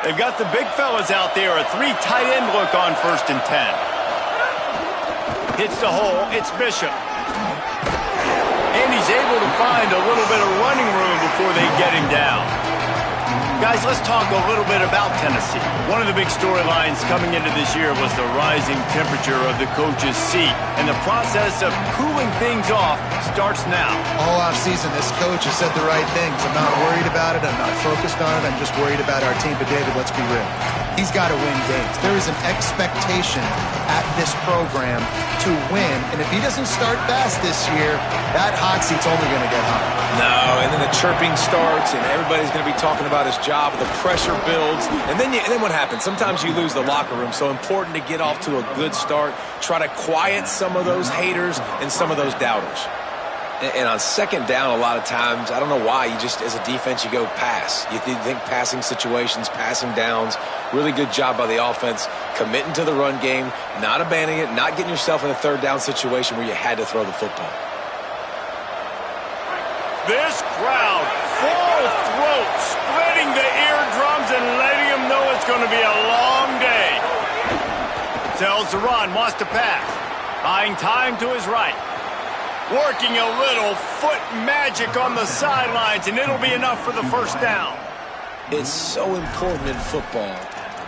They've got the big fellas out there, a 3 tight end look on 1st and 10. Hits the hole, it's Bishop. And he's able to find a little bit of running room before they get him down. Guys, let's talk a little bit about Tennessee. One of the big storylines coming into this year was the rising temperature of the coach's seat. And the process of cooling things off starts now. All offseason, this coach has said the right things. I'm not worried about it. I'm not focused on it. I'm just worried about our team. But, David, let's be real. He's got to win games. There is an expectation at this program to win. And if he doesn't start fast this year, that hot seat's only going to get hot. No, and then the chirping starts, and everybody's going to be talking about his job. The pressure builds, and then what happens? Sometimes you lose the locker room, so important to get off to a good start. Try to quiet some of those haters and some of those doubters. And on 2nd down, a lot of times, I don't know why, you just, as a defense, you go pass. You think passing situations, passing downs. Really good job by the offense, committing to the run game, not abandoning it, not getting yourself in a 3rd down situation where you had to throw the football. This crowd, full throat, splitting the eardrums and letting them know it's going to be a long day. Tells to run, wants to pass. Buying time to his right. Working a little foot magic on the sidelines, and it'll be enough for the 1st down. It's so important in football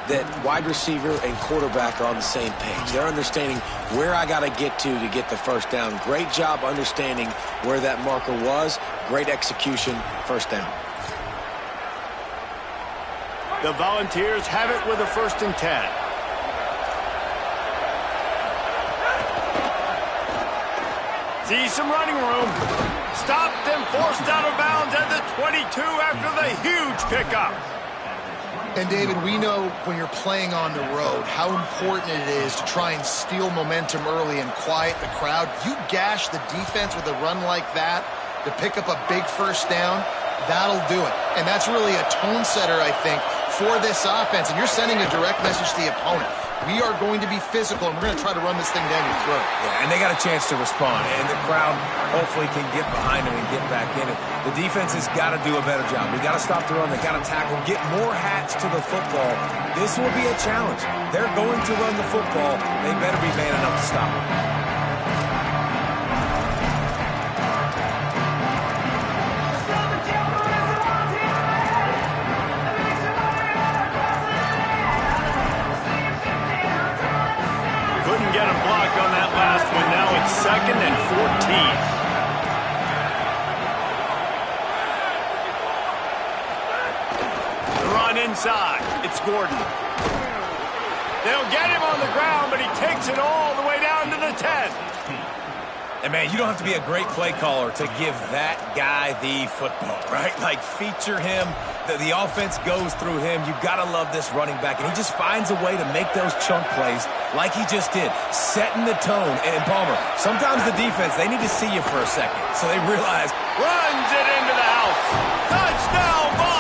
that wide receiver and quarterback are on the same page. They're understanding where I got to get the 1st down. Great job understanding where that marker was. Great execution, 1st down. The Volunteers have it with a 1st and 10. See some running room. Stopped and forced out of bounds at the 22 after the huge pickup. And, David, we know when you're playing on the road how important it is to try and steal momentum early and quiet the crowd. You gash the defense with a run like that to pick up a big 1st down, that'll do it. And that's really a tone setter, I think, for this offense. And you're sending a direct message to the opponent. We are going to be physical, and we're going to try to run this thing down your throat. Yeah, and they got a chance to respond, and the crowd hopefully can get behind them and get back in it. The defense has got to do a better job. We got to stop the run. They got to tackle, get more hats to the football. This will be a challenge. They're going to run the football. They better be man enough to stop it. Get a block on that last one. Now it's 2nd and 14. The run inside. It's Gordon. They'll get him on the ground, but he takes it all the way down to the 10. And, man, you don't have to be a great play caller to give that guy the football, right? Like, feature him. The offense goes through him. You got to love this running back. And he just finds a way to make those chunk plays like he just did, setting the tone. And, Palmer, sometimes the defense, they need to see you for a second. So they realize. Runs it into the house. Touchdown ball.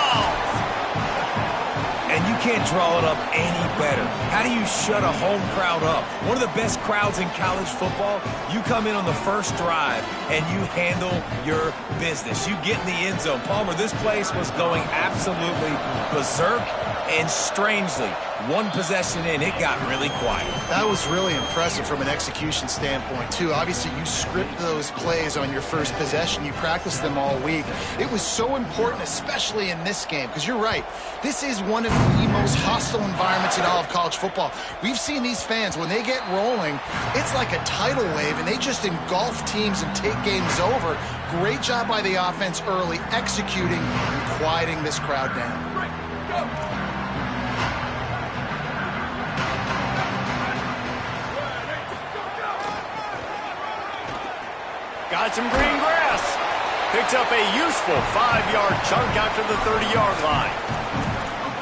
And you can't draw it up any better. How do you shut a home crowd up? One of the best crowds in college football, you come in on the 1st drive and you handle your business. You get in the end zone. Palmer, this place was going absolutely berserk, and strangely, one possession in, it got really quiet. That was really impressive from an execution standpoint, too. Obviously, you script those plays on your 1st possession. You practice them all week. It was so important, especially in this game, because you're right. This is one of the most hostile environments in all of college football. We've seen these fans, when they get rolling, it's like a tidal wave, and they just engulf teams and take games over. Great job by the offense early, executing and quieting this crowd down. Go. Got some green grass. Picks up a useful 5-yard chunk after the 30-yard line.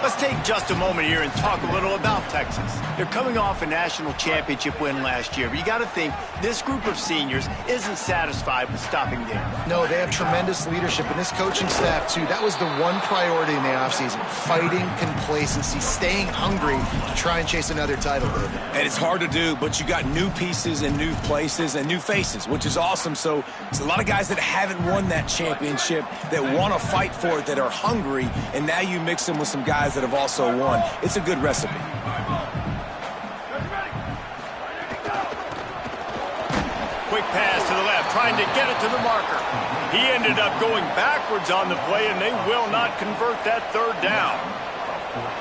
Let's take just a moment here and talk a little about Texas. They're coming off a national championship win last year, but you got to think this group of seniors isn't satisfied with stopping there. No, they have tremendous leadership, and this coaching staff, too. That was the one priority in the offseason, fighting complacency, staying hungry to try and chase another title, David. And it's hard to do, but you got new pieces and new places and new faces, which is awesome. So it's a lot of guys that haven't won that championship that want to fight for it, that are hungry, and now you mix them with some guys guys that have also won. It's a good recipe. Quick pass to the left, trying to get it to the marker. He ended up going backwards on the play, and they will not convert that third down.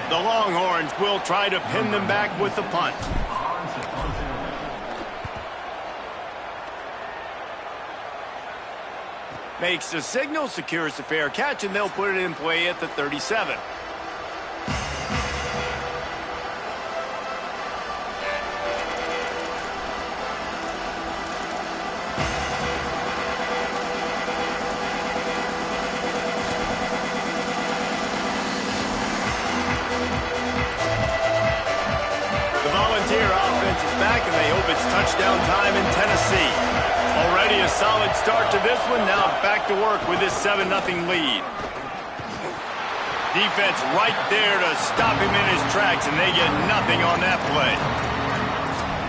The Longhorns will try to pin them back with the punt. Makes the signal, secures the fair catch, and they'll put it in play at the 37. Back, and they hope it's touchdown time in Tennessee. Already a solid start to this one. Now back to work with this 7-0 lead. Defense right there to stop him in his tracks, and they get nothing on that play.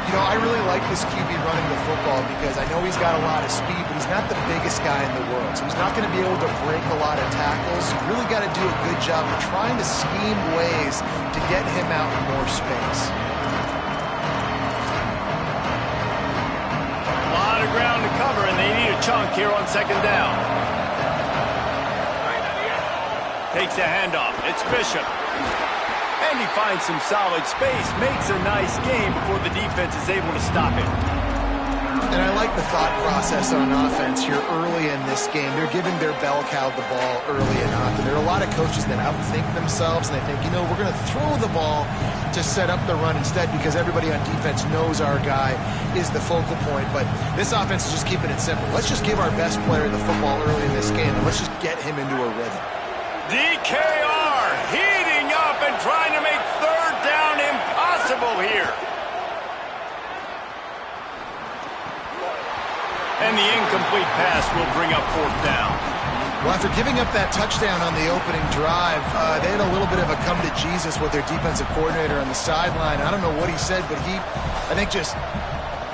You know, I really like this QB running the football because I know he's got a lot of speed, but he's not the biggest guy in the world. So he's not going to be able to break a lot of tackles. You really got to do a good job of trying to scheme ways to get him out in more space. Ground to cover, and they need a chunk here on second down. Takes a handoff. It's Bishop. And he finds some solid space, makes a nice game before the defense is able to stop him. And I like the thought process on offense here early in this game. They're giving their bell cow the ball early enough. And there are a lot of coaches that outthink themselves, and they think, you know, we're going to throw the ball to set up the run instead because everybody on defense knows our guy is the focal point. But this offense is just keeping it simple. Let's just give our best player the football early in this game, and let's just get him into a rhythm. DKR heating up and trying to make third down impossible here. And the incomplete pass will bring up fourth down. Well, after giving up that touchdown on the opening drive, they had a little bit of a come to Jesus with their defensive coordinator on the sideline. I don't know what he said, but he, I think, just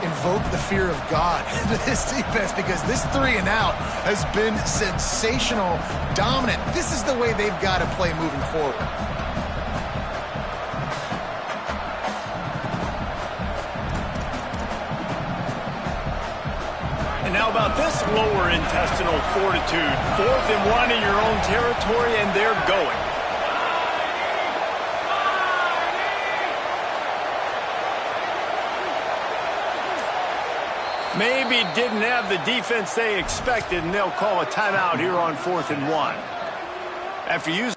invoked the fear of God into this defense because this 3 and out has been sensational, dominant. This is the way they've got to play moving forward. And how about this lower intestinal fortitude? 4th and 1 in your own territory, and they're going. Maybe didn't have the defense they expected, and they'll call a timeout here on 4th and 1. After using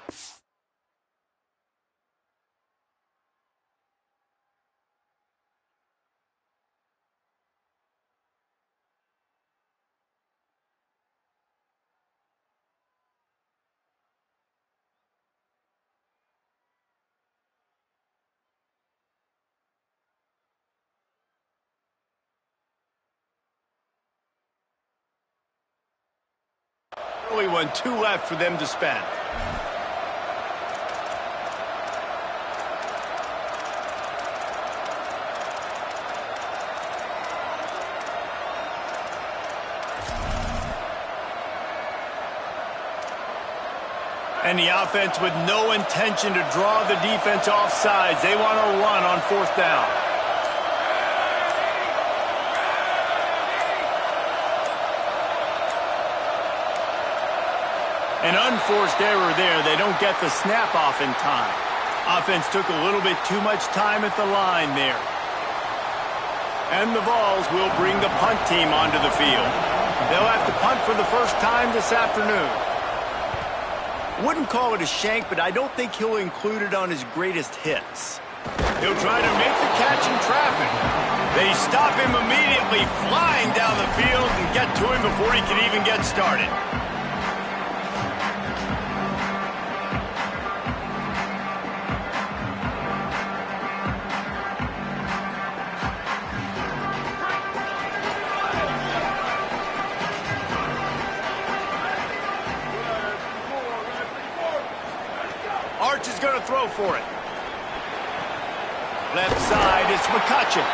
early one, 2 left for them to spend. And the offense with no intention to draw the defense off sides. They want to run on 4th down. An unforced error there. They don't get the snap off in time. Offense took a little bit too much time at the line there. And the Vols will bring the punt team onto the field. They'll have to punt for the first time this afternoon. Wouldn't call it a shank, but I don't think he'll include it on his greatest hits. He'll try to make the catch in traffic. They stop him immediately, flying down the field and get to him before he can even get started. Arch is going to throw for it. Left side, it's McCutcheon.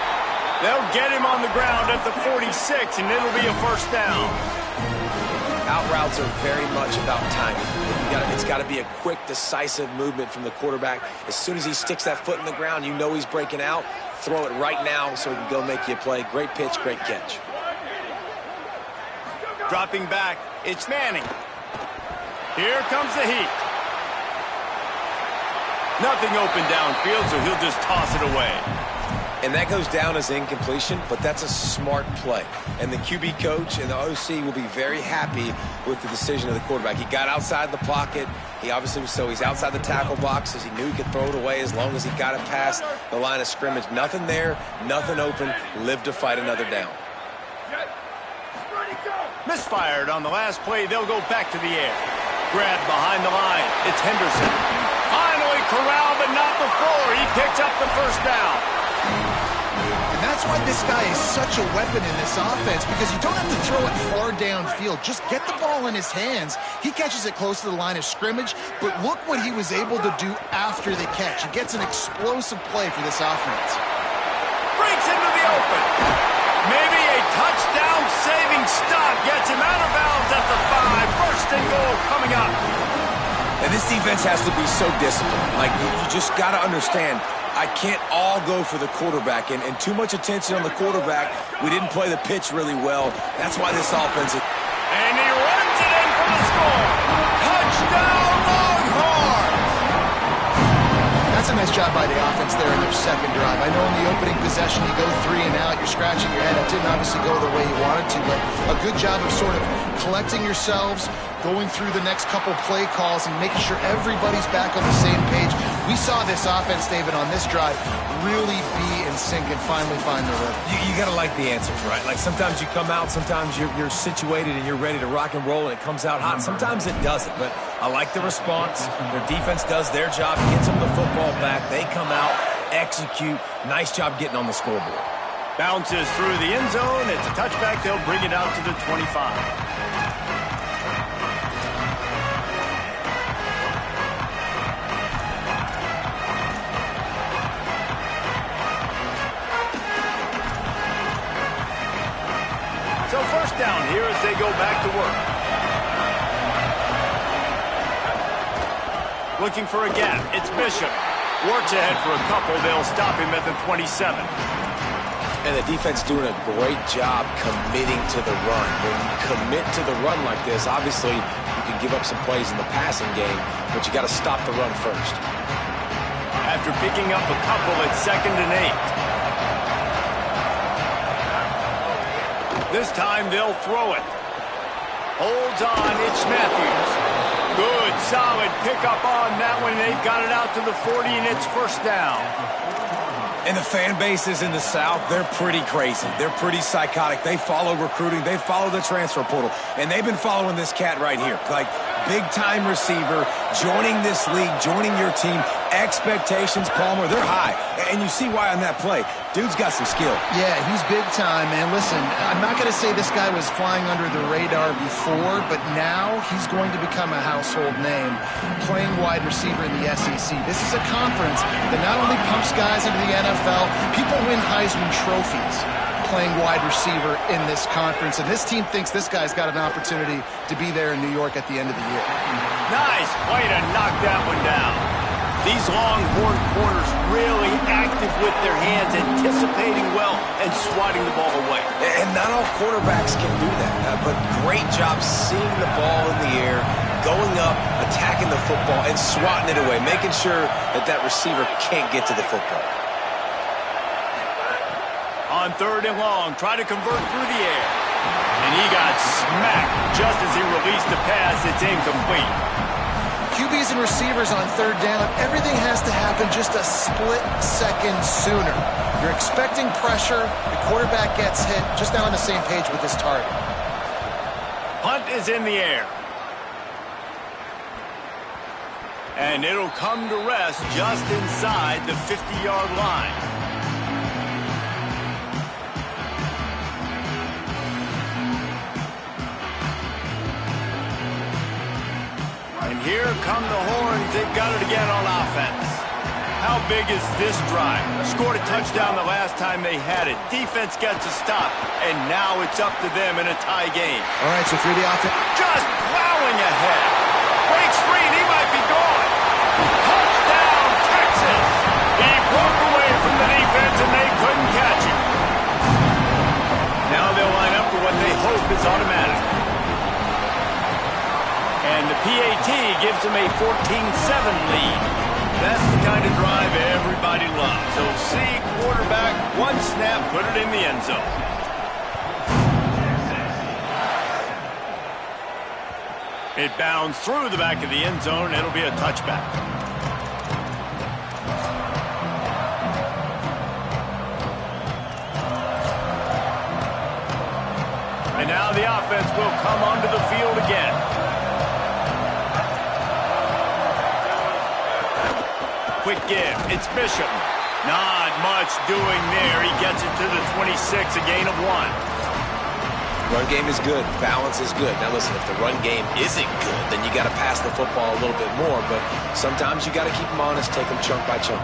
They'll get him on the ground at the 46, and it'll be a first down. Out routes are very much about timing. It's got to be a quick, decisive movement from the quarterback. As soon as he sticks that foot in the ground, you know he's breaking out. Throw it right now so he can go make you a play. Great pitch, great catch. Dropping back, it's Manning. Here comes the heat. Nothing open downfield, so he'll just toss it away. And that goes down as incompletion, but that's a smart play. And the QB coach and the OC will be very happy with the decision of the quarterback. He got outside the pocket. He obviously was he's outside the tackle boxes. He knew he could throw it away as long as he got it past the line of scrimmage. Nothing there, nothing open. Live to fight another down. Misfired on the last play. They'll go back to the air. Grab behind the line. It's Henderson. Finally corralled, but not before. He picks up the first down. And that's why this guy is such a weapon in this offense, because you don't have to throw it far downfield. Just get the ball in his hands. He catches it close to the line of scrimmage, but look what he was able to do after the catch. He gets an explosive play for this offense. Breaks into the open. Maybe a touchdown-saving stop gets him out of bounds at the 5. First and goal coming up. And this defense has to be so disciplined. Like, you just got to understand, I can't all go for the quarterback, and too much attention on the quarterback. We didn't play the pitch really well. That's why this offense is... And he runs it in for the score. Touchdown, Longhorns! That's a nice job by the offense there in their second drive. I know in the opening possession you go 3 and out, you're scratching your head. It didn't obviously go the way you wanted to, but a good job of sort of collecting yourselves, going through the next couple play calls and making sure everybody's back on the same page. We saw this offense, David, on this drive really be in sync and finally find the rhythm. You got to like the answers, right? Like sometimes you come out, sometimes you're situated and you're ready to rock and roll and it comes out hot. Sometimes it doesn't, but I like the response. Their defense does their job, gets them the football back. They come out, execute. Nice job getting on the scoreboard. Bounces through the end zone. It's a touchback. They'll bring it out to the 25. So first down here as they go back to work. Looking for a gap. It's Bishop. Works ahead for a couple. They'll stop him at the 27. And the defense doing a great job committing to the run. When you commit to the run like this, obviously you can give up some plays in the passing game, but you got to stop the run first. After picking up a couple, it's 2nd and 8. This time they'll throw it. Holds on, it's Matthews. Good, solid pickup on that one. They've got it out to the 40, and it's first down. And the fan bases in the South, they're pretty crazy. They're pretty psychotic. They follow recruiting. They follow the transfer portal. And they've been following this cat right here. Like, big-time receiver, joining this league, joining your team. Expectations, Palmer, they're high. And you see why on that play. Dude's got some skill. Yeah, he's big time, man. Listen, I'm not going to say this guy was flying under the radar before, but now he's going to become a household name playing wide receiver in the SEC. This is a conference that not only pumps guys into the NFL, people win Heisman trophies playing wide receiver in this conference, and this team thinks this guy's got an opportunity to be there in New York at the end of the year. Nice play to knock that one down. These Longhorn corners really active with their hands, anticipating well and swatting the ball away. And not all quarterbacks can do that, but great job seeing the ball in the air, going up, attacking the football, and swatting it away, making sure that that receiver can't get to the football. On 3rd and long, try to convert through the air. And he got smacked just as he released the pass. It's incomplete. QBs and receivers on 3rd down, everything has to happen just a split second sooner. You're expecting pressure, the quarterback gets hit, just not on the same page with his target. Punt is in the air. And it'll come to rest just inside the 50-yard line. And here come the Horns. They've got it again on offense. How big is this drive? Scored a touchdown the last time they had it. Defense gets a stop, and now it's up to them in a tie game. All right, so for the offense. Just plowing ahead. Breaks free, and he might be gone. Touchdown, Texas! He broke away from the defense, and they couldn't catch him. Now they'll line up for what they hope is automatic. And the PAT gives them a 14-7 lead. That's the kind of drive everybody loves. So see quarterback, one snap, put it in the end zone. It bounds through the back of the end zone. It'll be a touchback. And now the offense will come onto the field again. Quick give. It's Bishop. Not much doing there. He gets it to the 26, a gain of 1. Run game is good. Balance is good. Now listen, if the run game isn't good, then you got to pass the football a little bit more. But sometimes you got to keep them honest, take them chunk by chunk.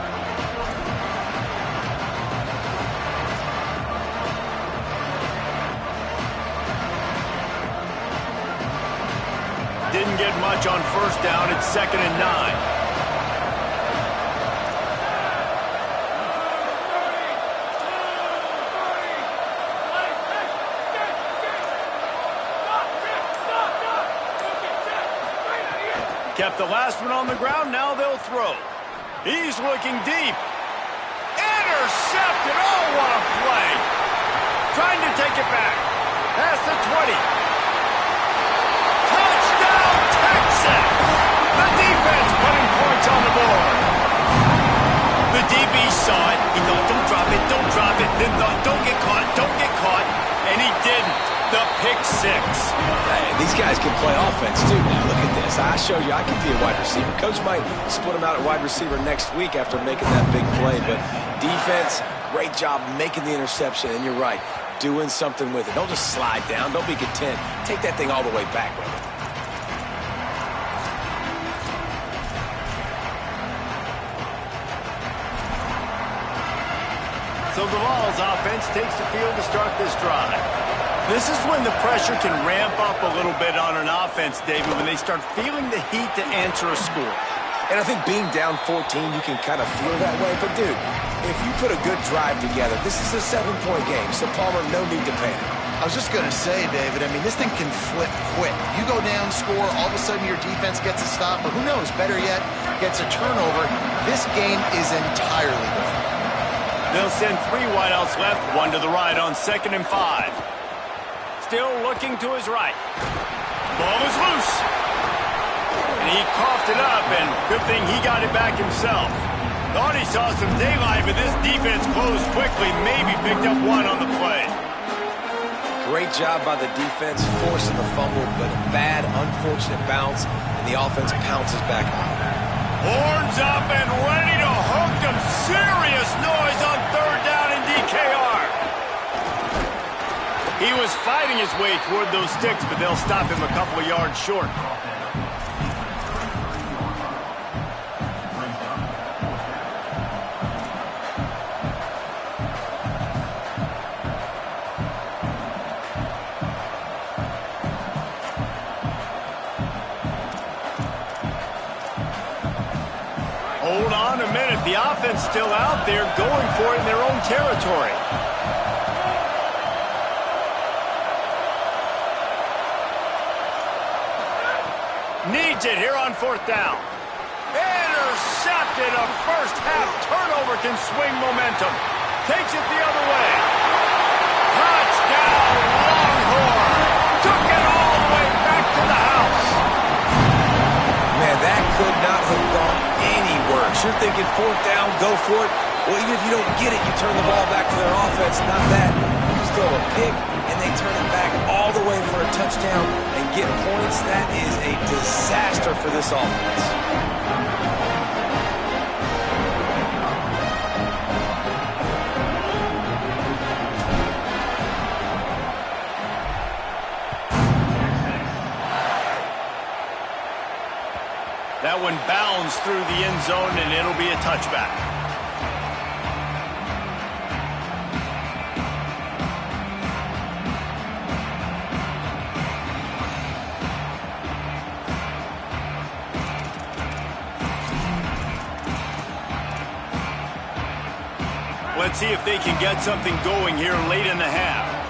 Didn't get much on first down. It's 2nd and 9. Kept the last one on the ground. Now they'll throw. He's looking deep. Intercepted. Oh, what a play. Trying to take it back. Past the 20. Touchdown, Texas. The defense putting points on the board. The DB saw it. He thought, don't drop it, don't drop it. Then thought, don't get caught, don't get caught. And he didn't. The pick 6. Hey, these guys can play offense, too. Now, look at this. I show you I can be a wide receiver. Coach might split him out at wide receiver next week after making that big play. But defense, great job making the interception. And you're right, doing something with it. Don't just slide down. Don't be content. Take that thing all the way back, brother. So the Vols offense takes the field to start this drive. This is when the pressure can ramp up a little bit on an offense, David, when they start feeling the heat to answer a score. And I think being down 14, you can kind of feel that way. But, dude, if you put a good drive together, this is a 7-point game. So, Palmer, no need to panic. I was just going to say, David, I mean, this thing can flip quick. You go down, score, all of a sudden your defense gets a stop, or who knows, better yet, gets a turnover. This game is entirely different. They'll send 3 wideouts left, 1 to the right on 2nd and 5. Still looking to his right. Ball is loose. And he coughed it up, and good thing he got it back himself. Thought he saw some daylight, but this defense closed quickly, maybe picked up 1 on the play. Great job by the defense, forcing the fumble, but a bad, unfortunate bounce, and the offense pounces back on it. Horns up and ready to hook them. Serious noise on 3rd down in DKR. He was fighting his way toward those sticks, but they'll stop him a couple of yards short. Hold on a minute. The offense still out there going for it in their own territory. Needs it here on 4th down. Intercepted. A first half turnover can swing momentum. Takes it the other way. Touchdown, Longhorn. Took it all the way back to the house. Man, that could not have gone any worse. You're thinking 4th down, go for it. Well, even if you don't get it, you turn the ball back to their offense. Not that. You just throw a pick, and they turn it back all the way for a touchdown and get points. That is a disaster for this offense. That That one bounds through the end zone, and it'll be a touchback. Let's see if they can get something going here late in the half.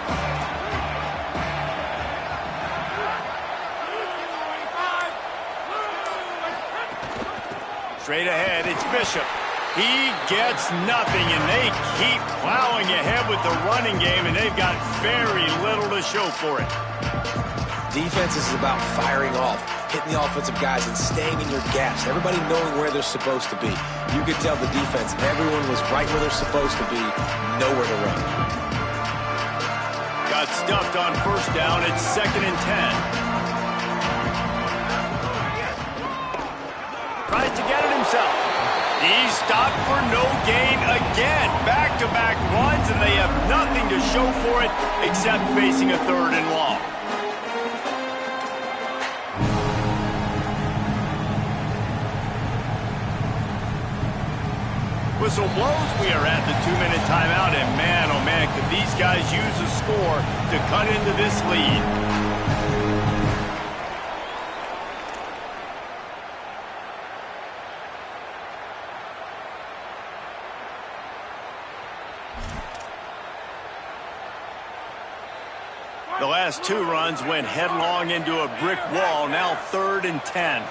Straight ahead, it's Bishop. He gets nothing, and they keep plowing ahead with the running game, and they've got very little to show for it. Defense is about firing off, hitting the offensive guys and staying in your gaps. Everybody knowing where they're supposed to be. You could tell the defense, everyone was right where they're supposed to be, nowhere to run. Got stuffed on first down. It's 2nd and 10. Tries to get it himself. He's stopped for no gain again. Back-to-back runs, and they have nothing to show for it except facing a 3rd and long. Whistle blows. We are at the 2-minute timeout, and man, oh man, could these guys use a score to cut into this lead. The last 2 runs went headlong into a brick wall. Now 3rd and 10.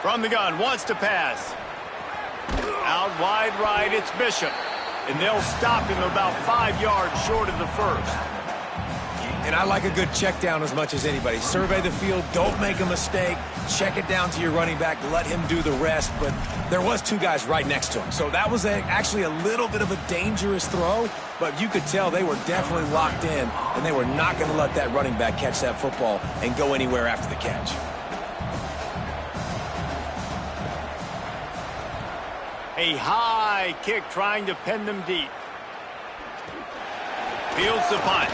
From the gun, wants to pass. Out wide right, it's Bishop. And they'll stop him about 5 yards short of the first. And I like a good check down as much as anybody. Survey the field, don't make a mistake. Check it down to your running back, let him do the rest. But there was 2 guys right next to him. So that was actually a little bit of a dangerous throw, but you could tell they were definitely locked in, and they were not going to let that running back catch that football and go anywhere after the catch. A high kick trying to pin them deep. Fields the punt.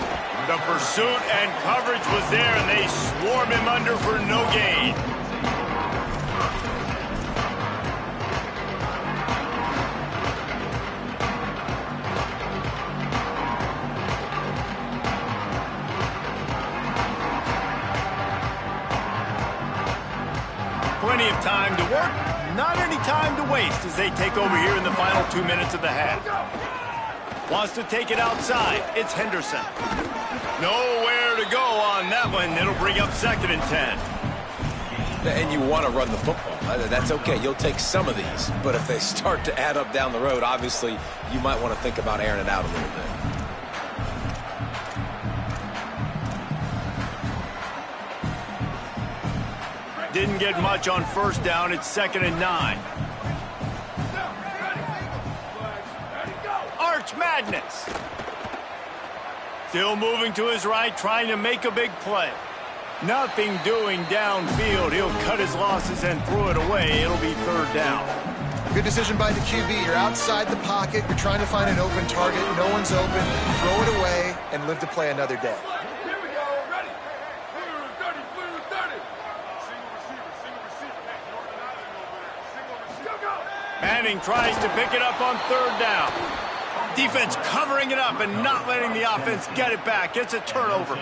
The pursuit and coverage was there, and they swarm him under for no gain. Plenty of time to work, not any time to waste as they take over here in the final 2 minutes of the half. Wants to take it outside. It's Henderson. Nowhere to go on that one. It'll bring up 2nd and 10. And you want to run the football. That's okay. You'll take some of these. But if they start to add up down the road, obviously, you might want to think about airing it out a little bit. Didn't get much on first down. It's 2nd and 9. Arch madness. Still moving to his right, trying to make a big play. Nothing doing downfield. He'll cut his losses and throw it away. It'll be 3rd down. Good decision by the QB. You're outside the pocket. You're trying to find an open target. No one's open. Throw it away and live to play another day. Manning tries to pick it up on 3rd down. Defense covering it up and not letting the offense get it back. It's a turnover.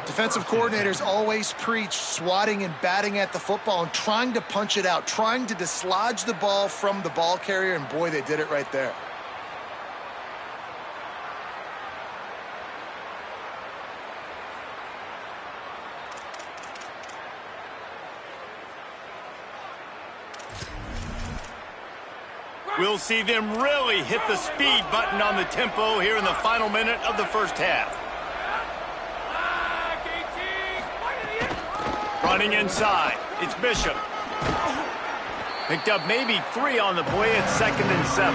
Defensive coordinators always preach swatting and batting at the football and trying to punch it out, trying to dislodge the ball from the ball carrier, and boy, they did it right there. We'll see them really hit the speed button on the tempo here in the final minute of the first half. Running inside, it's Bishop. Picked up maybe 3 on the play at 2nd and 7.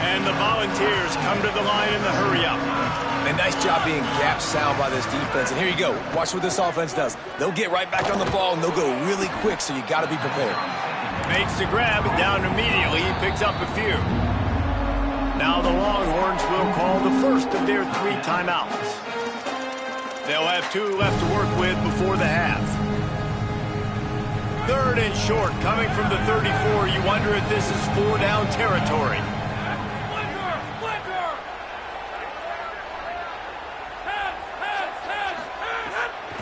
And the Volunteers come to the line in the hurry-up. And nice job being gap sound by this defense. And here you go. Watch what this offense does. They'll get right back on the ball, and they'll go really quick, so you got to be prepared. Makes the grab, down immediately. He picks up a few. Now the Longhorns will call the first of their 3 timeouts. They'll have 2 left to work with before the half. 3rd and short, coming from the 34. You wonder if this is 4-down territory.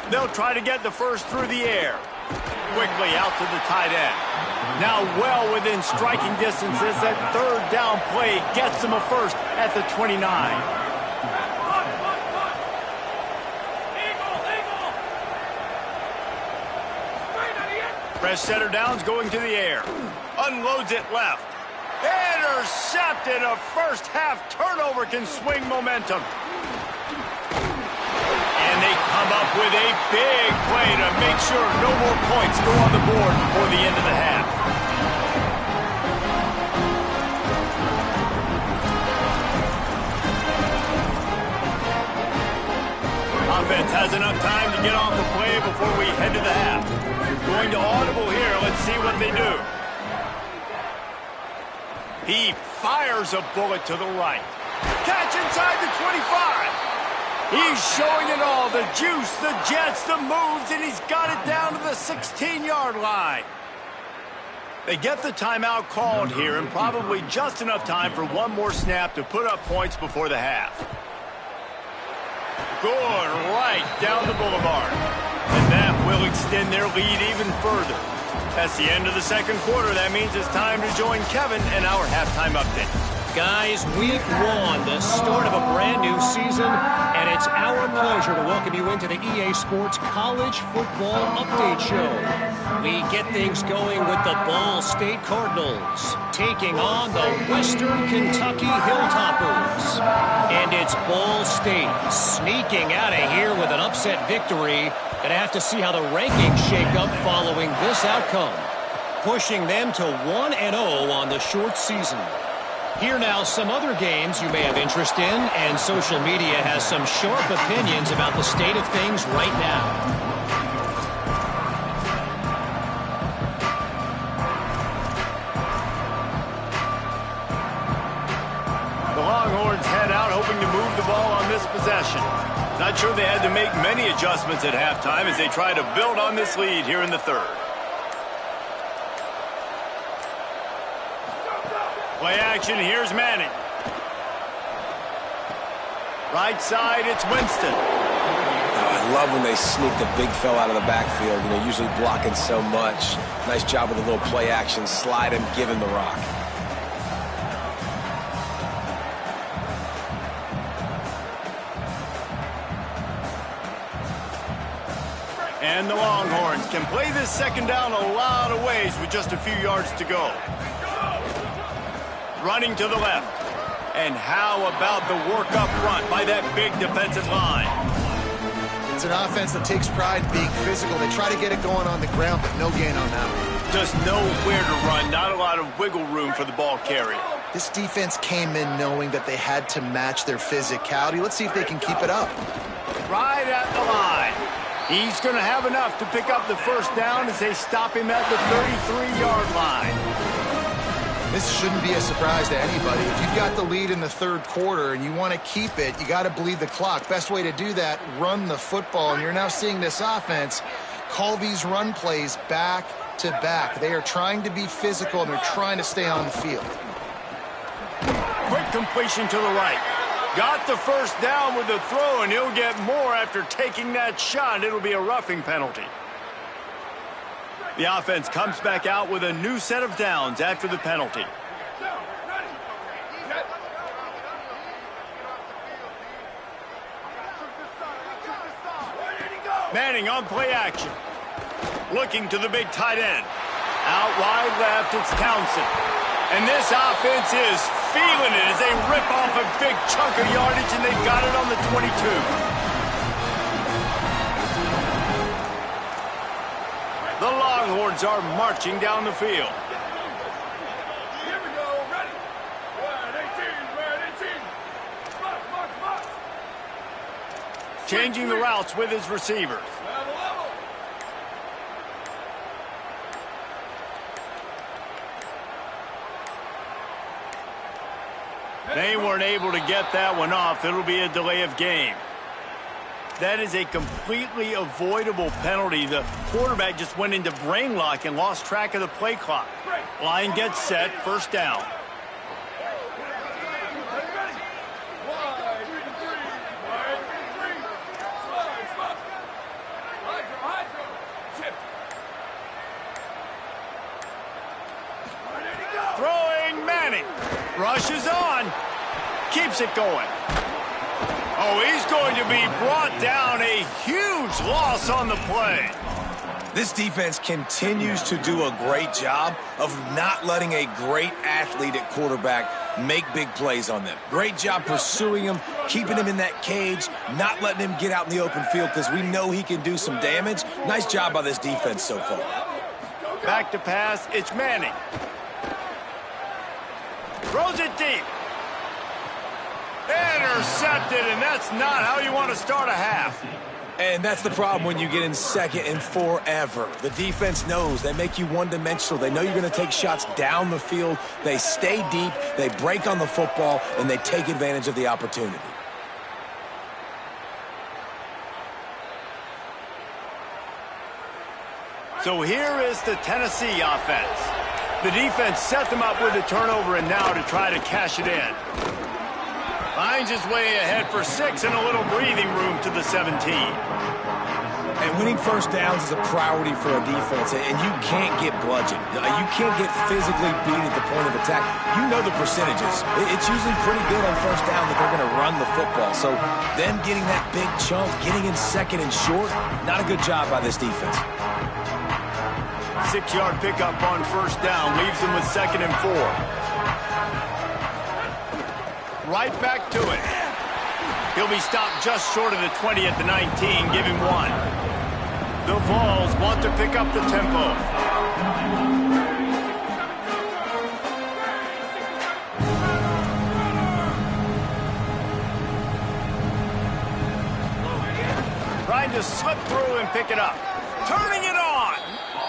They'll try to get the first through the air. Quickly out to the tight end. Now well within striking distance as that 3rd down play gets them a first at the 29. Fresh setter downs going to the air. Unloads it left. Intercepted. A first half turnover can swing momentum. And they come up with a big play to make sure no more points go on the board before the end of the half. Offense has enough time to get off the play before we head to the half. Going to audible here. Let's see what they do. He fires a bullet to the right. Catch inside the 25. He's showing it all, the juice, the jets, the moves, and he's got it down to the 16-yard line. They get the timeout called here, and probably just enough time for one more snap to put up points before the half. Good right down the boulevard. And that will extend their lead even further. That's the end of the second quarter. That means it's time to join Kevin in our halftime update. Guys, week 1, the start of a brand new season, and it's our pleasure to welcome you into the EA Sports College Football Update Show. We get things going with the Ball State Cardinals taking on the Western Kentucky Hilltoppers. And it's Ball State sneaking out of here with an upset victory. Gonna have to see how the rankings shake up following this outcome, pushing them to 1-0 on the short season. Here now, some other games you may have interest in, and social media has some sharp opinions about the state of things right now. The Longhorns head out hoping to move the ball on this possession. Not sure they had to make many adjustments at halftime as they try to build on this lead here in the 3rd. Play action, here's Manning. Right side, it's Winston. I love when they sneak the big fella out of the backfield, usually blocking so much. Nice job with a little play action, slide him, give him the rock. And the Longhorns can play this second down a lot of ways with just a few yards to go. Running to the left. And how about the work up front by that big defensive line? It's an offense that takes pride in being physical. They try to get it going on the ground, but no gain on that one. Just nowhere to run. Not a lot of wiggle room for the ball carrier. This defense came in knowing that they had to match their physicality. Let's see if they can keep it up. Right at the line. He's going to have enough to pick up the first down as they stop him at the 33-yard line. This shouldn't be a surprise to anybody. If you've got the lead in the 3rd quarter and you want to keep it, you got to bleed the clock. Best way to do that, run the football. And you're now seeing this offense call these run plays back to back. They are trying to be physical, and they're trying to stay on the field. Quick completion to the right. Got the first down with the throw, and he'll get more after taking that shot. It'll be a roughing penalty. The offense comes back out with a new set of downs after the penalty. Manning on play action. Looking to the big tight end. Out wide left, it's Townsend. And this offense is feeling it as they rip off a big chunk of yardage, and they've got it on the 22. The Longhorns are marching down the field. Here we go, ready? Red 18. Box. Changing the routes with his receivers. Level. They weren't able to get that one off. It'll be a delay of game. That is a completely avoidable penalty. The quarterback just went into brain lock and lost track of the play clock. Line gets set, first down. Throwing Manning. Rushes on. Keeps it going. Oh, he's going to be brought down. A huge loss on the play. This defense continues to do a great job of not letting a great athlete at quarterback make big plays on them. Great job pursuing him, keeping him in that cage, not letting him get out in the open field because we know he can do some damage. Nice job by this defense so far. Back to pass, it's Manning. Throws it deep. Intercepted, and that's not how you want to start a half. And that's the problem when you get in second and forever. The defense knows. They make you one-dimensional. They know you're going to take shots down the field. They stay deep, they break on the football, and they take advantage of the opportunity. So here is the Tennessee offense. The defense set them up with a turnover and now to try to cash it in. Finds his way ahead for 6 and a little breathing room to the 17. And winning first downs is a priority for a defense, and you can't get bludgeoned. You can't get physically beat at the point of attack. You know the percentages. It's usually pretty good on first down that they're going to run the football. So them getting that big chunk, getting in second and short, not a good job by this defense. 6-yard pickup on first down, leaves him with 2nd and 4. Right back to it. He'll be stopped just short of the 20 at the 19. Give him 1. The Vols want to pick up the tempo. Trying to slip through and pick it up. Turning it on.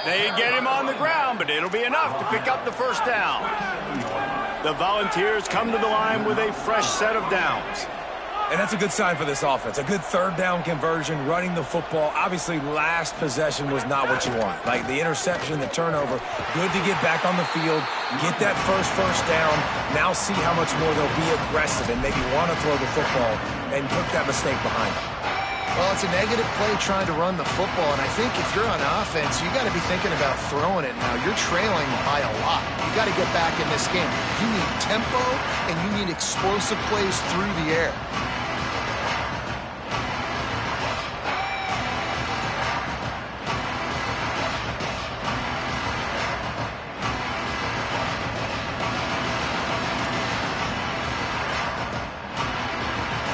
They get him on the ground, but it'll be enough to pick up the first down. The Volunteers come to the line with a fresh set of downs. And that's a good sign for this offense. A good third down conversion, running the football. Obviously, last possession was not what you want. Like the interception, the turnover. Good to get back on the field, get that first down. Now see how much more they'll be aggressive and maybe want to throw the football and put that mistake behind them. Well, it's a negative play trying to run the football, and I think if you're on offense, you got to be thinking about throwing it now. You're trailing by a lot. You got to get back in this game. You need tempo, and you need explosive plays through the air.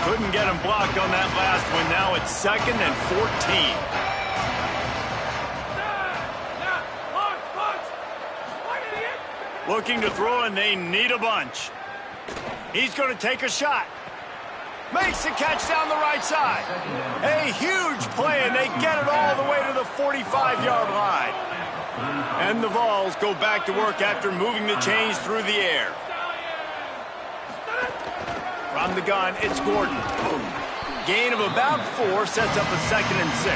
Couldn't get him blocked on that last one. Now it's 2nd and 14. Looking to throw, and they need a bunch. He's going to take a shot. Makes the catch down the right side. A huge play, and they get it all the way to the 45-yard line. And the Vols go back to work after moving the chains through the air. From the gun, it's Gordon. Gain of about 4 sets up a 2nd and 6.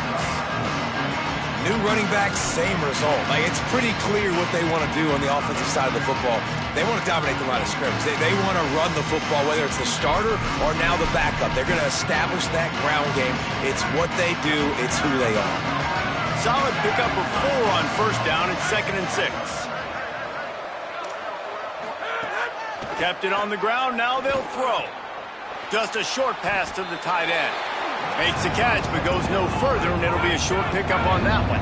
New running back, same result. Like, it's pretty clear what they want to do on the offensive side of the football. They want to dominate the line of scrimmage. They want to run the football, whether it's the starter or now the backup. They're going to establish that ground game. It's what they do. It's who they are. Solid pickup of 4 on first down. It's 2nd and 6. Kept it on the ground. Now they'll throw. Just a short pass to the tight end. Makes the catch, but goes no further, and it'll be a short pickup on that one.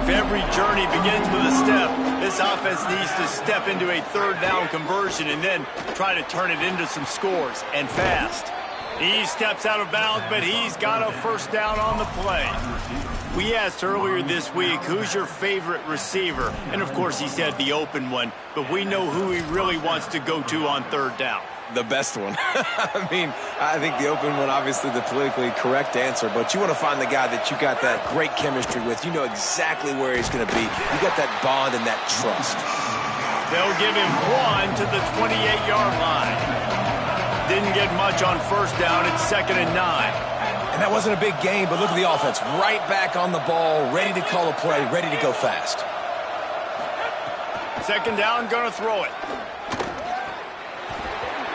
If every journey begins with a step, this offense needs to step into a third down conversion and then try to turn it into some scores, and fast. He steps out of bounds, but he's got a first down on the play. We asked earlier this week, who's your favorite receiver? And, of course, he said the open one, but we know who he really wants to go to on third down. The best one. I mean, I think the open one, obviously the politically correct answer, but you want to find the guy that you got that great chemistry with. You know exactly where he's going to be. You got that bond and that trust. They'll give him 1 to the 28-yard line. Didn't get much on first down. It's 2nd and 9. And And that wasn't a big gain, but look at the offense. Right back on the ball, ready to call a play, ready to go fast. Second down, gonna throw it.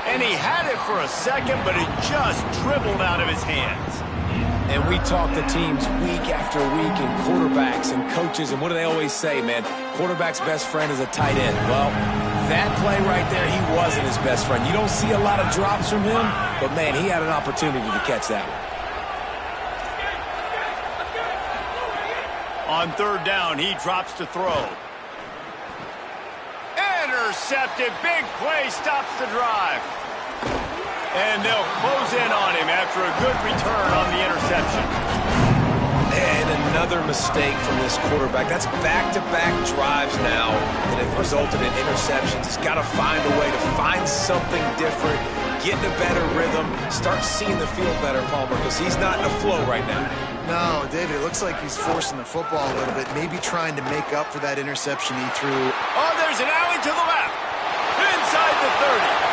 And he had it for a second, but it just dribbled out of his hands. And we talk to teams week after week and quarterbacks and coaches, and what do they always say, man? Quarterback's best friend is a tight end. Well, that play right there, he wasn't his best friend. You don't see a lot of drops from him, but, man, he had an opportunity to catch that one. On third down, he drops to throw. Intercepted. Big play stops the drive. And they'll close in on him after a good return on the interception. And another mistake from this quarterback. That's back-to-back drives now that have resulted in interceptions. He's got to find a way to find something different, get in a better rhythm, start seeing the field better, Palmer, because he's not in a flow right now. No, David, it looks like he's forcing the football a little bit, maybe trying to make up for that interception he threw. Oh, there's an alley to the left. Inside the 30.